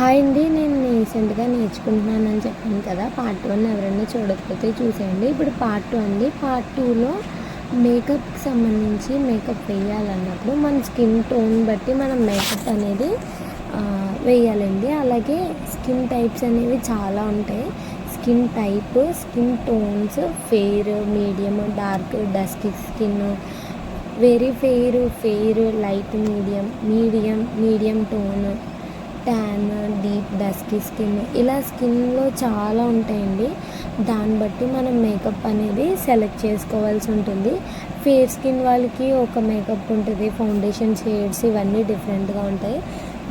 Hi అండి. నేను రీసెంట్గా నేర్చుకుంటున్నానని చెప్పాను కదా, పార్ట్ 1 ఎవరైనా చూడకపోతే చూసేయండి. ఇప్పుడు పార్ట్ 2 అండి. పార్ట్ 2లో మేకప్కి సంబంధించి మేకప్ వేయాలన్నప్పుడు మన స్కిన్ టోన్ బట్టి మనం మేకప్ అనేది వేయాలండి. అలాగే స్కిన్ టైప్స్ అనేవి చాలా ఉంటాయి. Skin type, skin tones, fair, medium, dark, dusky skin, very fair, light, medium tone, tan, deep, dusky skin, ఇలా స్కిన్లో చాలా ఉంటాయండి. దాన్ని బట్టి మనం మేకప్ అనేది సెలెక్ట్ చేసుకోవాల్సి ఉంటుంది. ఫేర్ స్కిన్ వాళ్ళకి ఒక మేకప్ ఉంటుంది, ఫౌండేషన్ షేడ్స్ ఇవన్నీ డిఫరెంట్గా ఉంటాయి.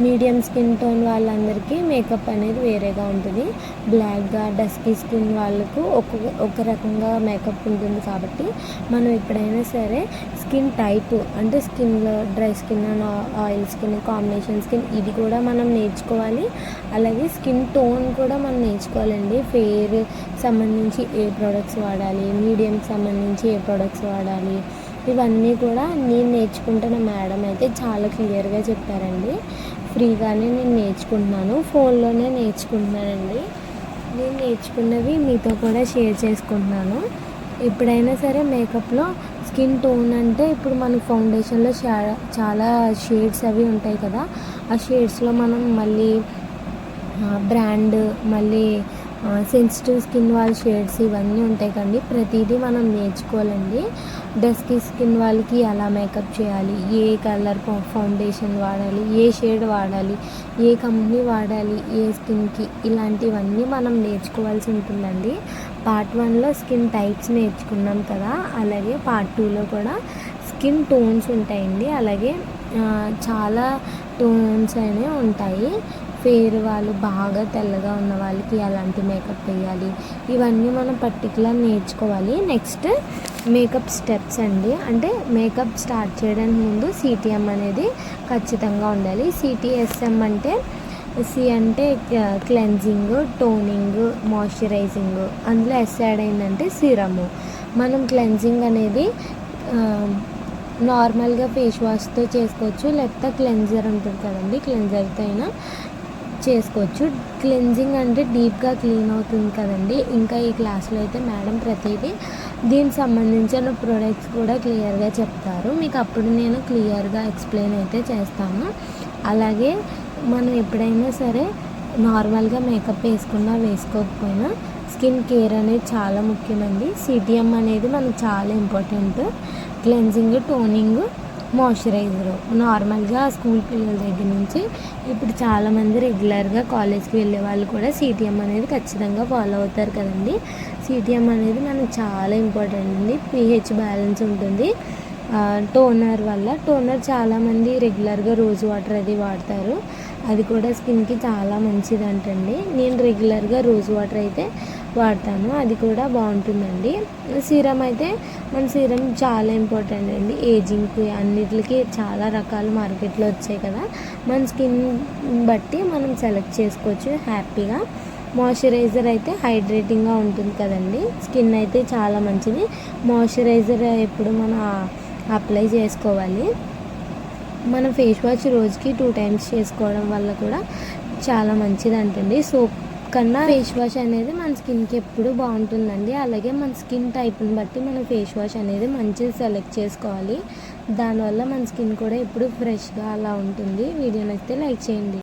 మీడియం స్కిన్ టోన్ వాళ్ళందరికీ మేకప్ అనేది వేరేగా ఉంటుంది. బ్లాక్గా డస్కీ స్కిన్ వాళ్ళకు ఒక రకంగా మేకప్ ఉంటుంది. కాబట్టి మనం ఎప్పుడైనా సరే స్కిన్ టైప్ అంటే స్కిన్లో dry skin, oil skin, combination skin ఇది కూడా మనం నేర్చుకోవాలి. అలాగే స్కిన్ టోన్ కూడా మనం నేర్చుకోవాలండి. ఫెయిర్ సంబంధించి ఏ ప్రోడక్ట్స్ వాడాలి, మీడియంకి సంబంధించి ఏ ప్రోడక్ట్స్ వాడాలి, ఇవన్నీ కూడా నేను నేర్చుకుంటున్న మేడం అయితే చాలా క్లియర్గా చెప్పారండి. ఫ్రీగానే నేను నేర్చుకుంటున్నాను, ఫోన్లోనే నేర్చుకుంటున్నానండి. నేను నేర్చుకున్నవి మీతో కూడా షేర్ చేసుకుంటున్నాను. ఎప్పుడైనా సరే మేకప్లో స్కిన్ టోన్ అంటే ఇప్పుడు మన ఫౌండేషన్లో చాలా షేడ్స్ అవి ఉంటాయి కదా, ఆ షేడ్స్లో మనం మళ్ళీ బ్రాండ్, మళ్ళీ సెన్సిటివ్ స్కిన్ వాళ్ళ షేడ్స్ ఇవన్నీ ఉంటాయి కండి. ప్రతిదీ మనం నేర్చుకోవాలండి. డస్కీ స్కిన్ వాళ్ళకి ఎలా మేకప్ చేయాలి, ఏ కలర్ ఫౌండేషన్ వాడాలి, ఏ షేడ్ వాడాలి, ఏ కంపెనీ వాడాలి ఏ స్కిన్కి, ఇలాంటివన్నీ మనం నేర్చుకోవాల్సి ఉంటుందండి. పార్ట్ 1లో స్కిన్ టైప్స్ నేర్చుకున్నాం కదా, అలాగే పార్ట్ 2లో కూడా స్కిన్ టోన్స్ ఉంటాయండి. అలాగే చాలా టోన్స్ అనేవి ఉంటాయి. ఫెయిర్ వాళ్ళు, బాగా తెల్లగా ఉన్న వాళ్ళకి ఎలాంటి మేకప్ వేయాలి, ఇవన్నీ మనం పర్టికులర్ నేర్చుకోవాలి. నెక్స్ట్ మేకప్ స్టెప్స్ అండి. అంటే మేకప్ స్టార్ట్ చేయడానికి ముందు సిటిఎం అనేది ఖచ్చితంగా ఉండాలి. సిటిఎస్ఎం అంటే సి అంటే క్లెన్జింగ్, టోనింగ్, మాయిశ్చరైజింగ్, అందులో ఎస్ యాడ్ అయిందంటే సిరము. మనం క్లెన్జింగ్ అనేది నార్మల్గా ఫేస్ వాష్తో చేసుకోవచ్చు, లేకపోతే క్లెన్జర్ ఉంటుంది కదండి, క్లెన్జర్తో అయినా చేసుకోవచ్చు. క్లెన్జింగ్ అంటే డీప్గా క్లీన్ అవుతుంది కదండి. ఇంకా ఈ క్లాస్లో అయితే మేడం ప్రతిదీ దీనికి సంబంధించిన ప్రోడక్ట్స్ కూడా క్లియర్గా చెప్తారు. మీకు అప్పుడు నేను క్లియర్గా ఎక్స్ప్లెయిన్ అయితే చేస్తాను. అలాగే మనం ఎప్పుడైనా సరే నార్మల్గా మేకప్ వేసుకున్నా వేసుకోకపోయినా స్కిన్ కేర్ అనేది చాలా ముఖ్యమండి. సిటిఎం అనేది మనకు చాలా ఇంపార్టెంట్. క్లెన్జింగ్, టోనింగ్, మాయిశ్చరైజరు నార్మల్గా స్కూల్ పిల్లల దగ్గర నుంచి ఇప్పుడు చాలామంది రెగ్యులర్గా కాలేజ్కి వెళ్ళే వాళ్ళు కూడా సిటిఎం అనేది ఖచ్చితంగా ఫాలో అవుతారు కదండి. సిటిఎం అనేది మనకు చాలా ఇంపార్టెంట్ అండి. పిహెచ్ బ్యాలెన్స్ ఉంటుంది. టోనర్ చాలామంది రెగ్యులర్గా రోజ్ వాటర్ అది వాడతారు, అది కూడా స్కిన్కి చాలా మంచిది అంటండి. నేను రెగ్యులర్గా రోజ్ వాటర్ అయితే వాడతాను, అది కూడా బాగుంటుందండి. సీరం అయితే మన సీరం చాలా ఇంపార్టెంట్ అండి. ఏజింగ్కి అన్నిటికి చాలా రకాలు మార్కెట్లో వచ్చాయి కదా, మన స్కిన్ బట్టి మనం సెలెక్ట్ చేసుకోవచ్చు హ్యాపీగా. మాయిశ్చరైజర్ అయితే హైడ్రేటింగ్గా ఉంటుంది కదండి, స్కిన్ అయితే చాలా మంచిది. మాయిశ్చరైజర్ ఎప్పుడు మనం అప్లై చేసుకోవాలి. మన ఫేస్ వాష్ రోజుకి 2 times చేసుకోవడం వల్ల కూడా చాలా మంచిది అంటండి. సోప్ కన్నా ఫేస్ వాష్ అనేది మన స్కిన్కి ఎప్పుడు బాగుంటుందండి. అలాగే మన స్కిన్ టైప్ని బట్టి మన ఫేస్ వాష్ అనేది మంచిగా సెలెక్ట్ చేసుకోవాలి. దానివల్ల మన స్కిన్ కూడా ఎప్పుడు ఫ్రెష్గా అలా ఉంటుంది. వీడియో నచ్చితే లైక్ చేయండి.